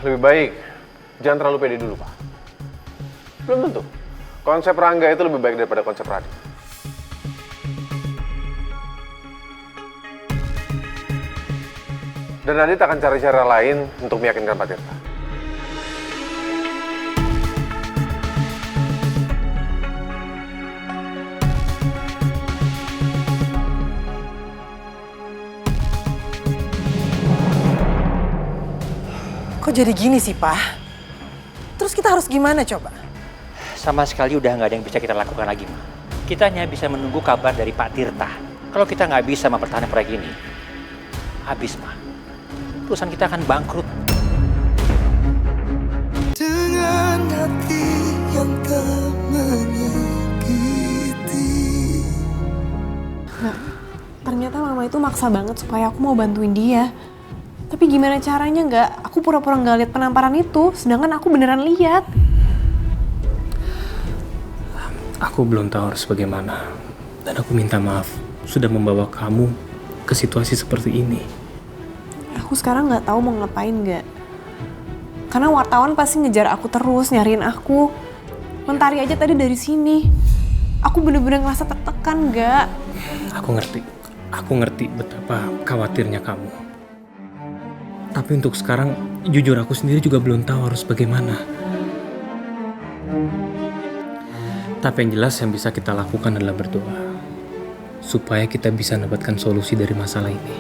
lebih baik jangan terlalu pede dulu, Pak. Belum tentu. Konsep Rangga itu lebih baik daripada konsep Radit. Dan Radit akan cari cara lain untuk meyakinkan Pak Tirta. Kok jadi gini sih, Pak? Terus kita harus gimana coba? Sama sekali udah nggak ada yang bisa kita lakukan lagi, Ma. Kita hanya bisa menunggu kabar dari Pak Tirta. Kalau kita nggak bisa mempertahankan proyek ini, habis, Ma. Perusahaan kita akan bangkrut. Dengan hati yang tak menyakiti. Nah, ternyata mama itu maksa banget supaya aku mau bantuin dia. Tapi gimana caranya aku pura-pura nggak lihat penamparan itu, sedangkan aku beneran lihat. Aku belum tahu harus bagaimana. Dan aku minta maaf sudah membawa kamu ke situasi seperti ini. Aku sekarang nggak tahu mau ngapain Karena wartawan pasti ngejar aku terus, nyariin aku. Mentari aja tadi dari sini. Aku bener-bener ngerasa tertekan Aku ngerti betapa khawatirnya kamu. Tapi untuk sekarang, jujur aku sendiri juga belum tahu harus bagaimana. Tapi yang jelas yang bisa kita lakukan adalah berdoa. Supaya kita bisa mendapatkan solusi dari masalah ini.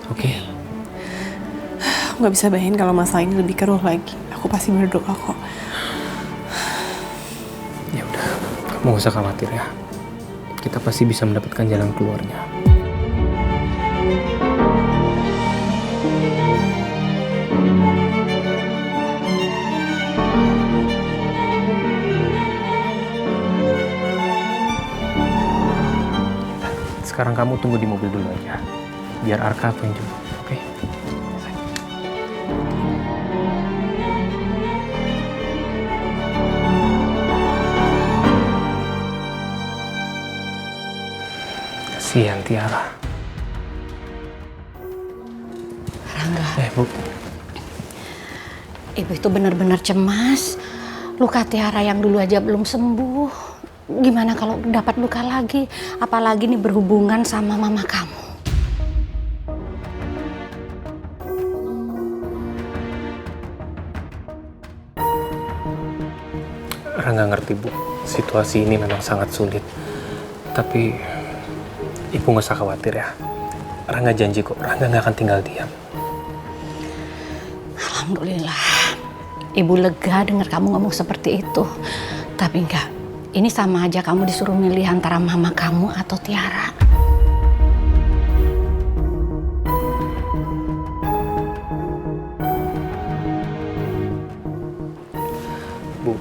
Oke? Aku nggak bisa bayangin kalau masalah ini lebih keruh lagi. Aku pasti berdoa kok. Ya udah, kamu gak usah khawatir ya. Kita pasti bisa mendapatkan jalan keluarnya. Sekarang kamu tunggu di mobil dulu aja. Biar Arka aku yang jemput, oke? Kasihan Tiara. Rangga. Bu. Ibu itu benar-benar cemas. Luka Tiara yang dulu aja belum sembuh. Gimana kalau dapat luka lagi? Apalagi nih berhubungan sama mama kamu. Rangga ngerti, Bu. Situasi ini memang sangat sulit. Tapi Ibu gak usah khawatir ya. Rangga janji kok, Rangga gak akan tinggal diam. Alhamdulillah. Ibu lega dengar kamu ngomong seperti itu. Tapi enggak. Ini sama aja kamu disuruh milih antara mama kamu atau Tiara. Bu,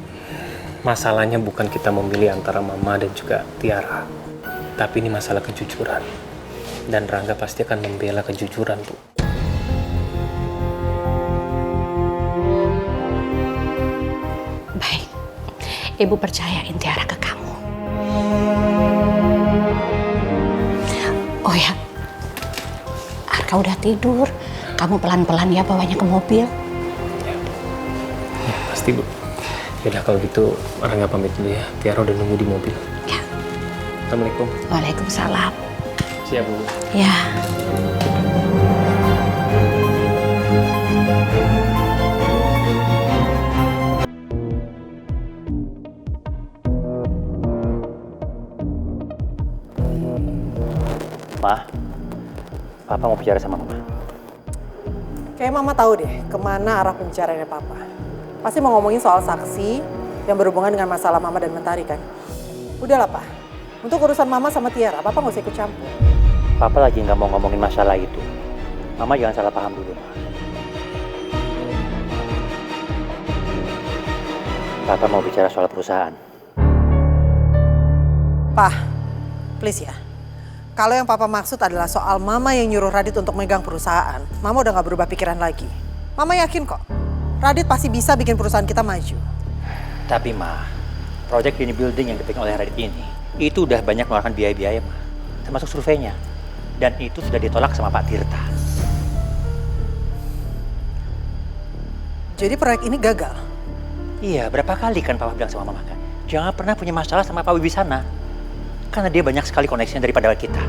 masalahnya bukan kita memilih antara mama dan juga Tiara. Tapi ini masalah kejujuran. Dan Rangga pasti akan membela kejujuran, Bu. Baik. Ibu percayain Tiara ke kamu. Oh ya, Arka udah tidur. Kamu pelan-pelan ya bawanya ke mobil. Ya, pasti, Bu. Yaudah kalau gitu, Rangga pamit dulu ya. Tiara udah nunggu di mobil. Ya. Assalamualaikum. Waalaikumsalam. Siap, Bu. Ya. Ma, Papa mau bicara sama Mama. Kayak mama tahu deh kemana arah pembicaraannya papa. Pasti mau ngomongin soal saksi yang berhubungan dengan masalah mama dan Mentari kan. Udahlah, Pak. Untuk urusan mama sama Tiara, papa nggak usah ikut campur. Papa lagi nggak mau ngomongin masalah itu. Mama jangan salah paham dulu, Ma. Papa mau bicara soal perusahaan. Pak, please ya. Kalau yang papa maksud adalah soal mama yang nyuruh Radit untuk megang perusahaan, mama udah nggak berubah pikiran lagi. Mama yakin kok, Radit pasti bisa bikin perusahaan kita maju. Tapi, Ma, proyek ini building yang dipegang oleh Radit ini, itu udah banyak mengeluarkan biaya-biaya, Ma. Termasuk surveinya. Dan itu sudah ditolak sama Pak Tirta. Jadi proyek ini gagal? Iya, berapa kali kan Papa bilang sama Mama kan? Jangan pernah punya masalah sama Pak Wibisana. Karena dia banyak sekali koneksinya daripada kita.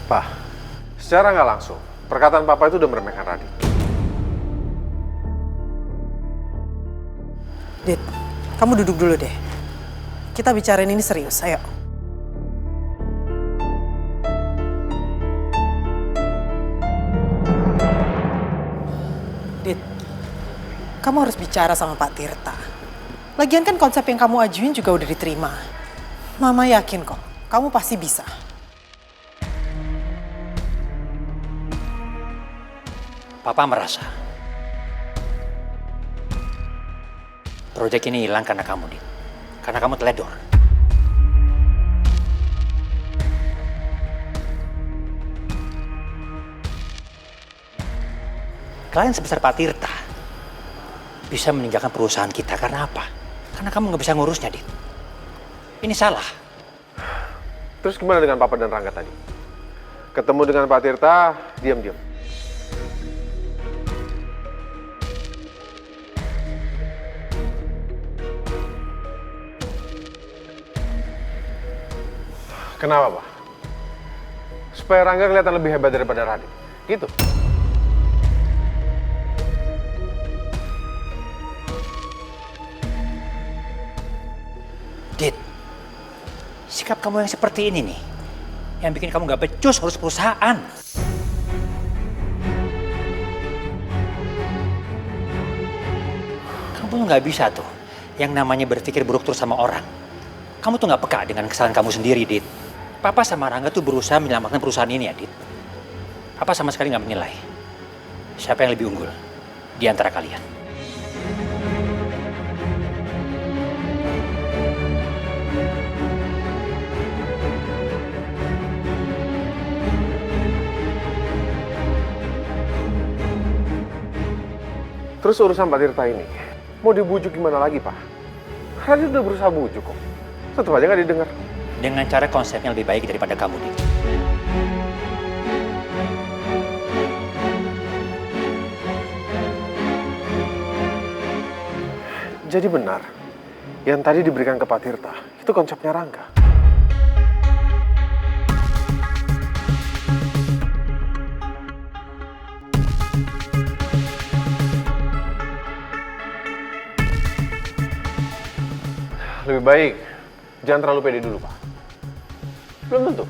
Pak, secara nggak langsung, perkataan Papa itu udah meremehkan Radit. Dit, kamu duduk dulu deh. Kita bicarain ini serius, ayo. Dit, kamu harus bicara sama Pak Tirta. Lagian kan konsep yang kamu ajuin juga udah diterima. Mama yakin kok, kamu pasti bisa. Papa merasa proyek ini hilang karena kamu, Dit. Karena kamu teledor. Klien sebesar Pak Tirta bisa meninggalkan perusahaan kita karena apa? Karena kamu nggak bisa ngurusnya, Dit. Ini salah. Terus gimana dengan Papa dan Rangga tadi? Ketemu dengan Pak Tirta, diam-diam. Kenapa, Pak? Supaya Rangga kelihatan lebih hebat daripada Radit. Gitu. Dit, sikap kamu yang seperti ini nih, yang bikin kamu nggak becus ngurus perusahaan. Kamu nggak bisa tuh, yang namanya berpikir buruk terus sama orang. Kamu tuh nggak peka dengan kesalahan kamu sendiri, Dit. Papa sama Rangga tuh berusaha menyelamatkan perusahaan ini ya, Dit. Papa sama sekali nggak menilai siapa yang lebih unggul di antara kalian. Terus urusan Pak Tirta ini, mau dibujuk gimana lagi, Pak? Radit udah berusaha bujuk kok. Tetap aja nggak didengar. Dengan cara konsep yang lebih baik daripada kamu, Dit. Jadi benar, yang tadi diberikan ke Pak Tirta, itu konsepnya Rangga. Lebih baik, jangan terlalu pede dulu, Pak. Belum tentu.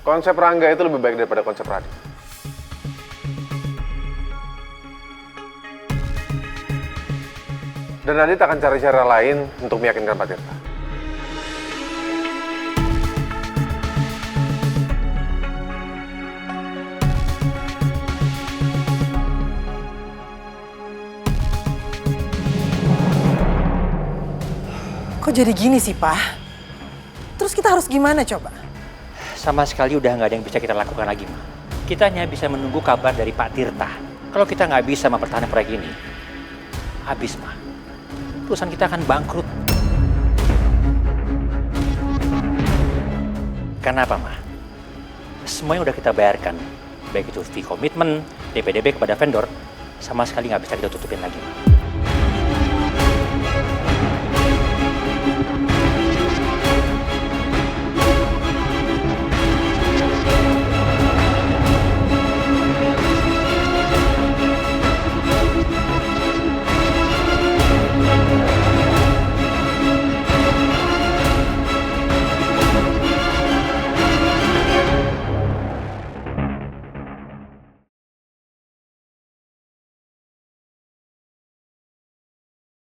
Konsep Rangga itu lebih baik daripada konsep Radit. Dan Radit akan cari cara lain untuk meyakinkan Pak Tirta. Kok jadi gini sih, Pak? Terus kita harus gimana coba? Sama sekali udah nggak ada yang bisa kita lakukan lagi, Ma. Kita hanya bisa menunggu kabar dari Pak Tirta. Kalau kita nggak bisa mempertahankan proyek ini, habis, Ma. Perusahaan kita akan bangkrut. Karena apa, Ma? Semuanya udah kita bayarkan. Baik itu fee komitmen, DP-DP kepada vendor, sama sekali nggak bisa kita tutupin lagi, Ma.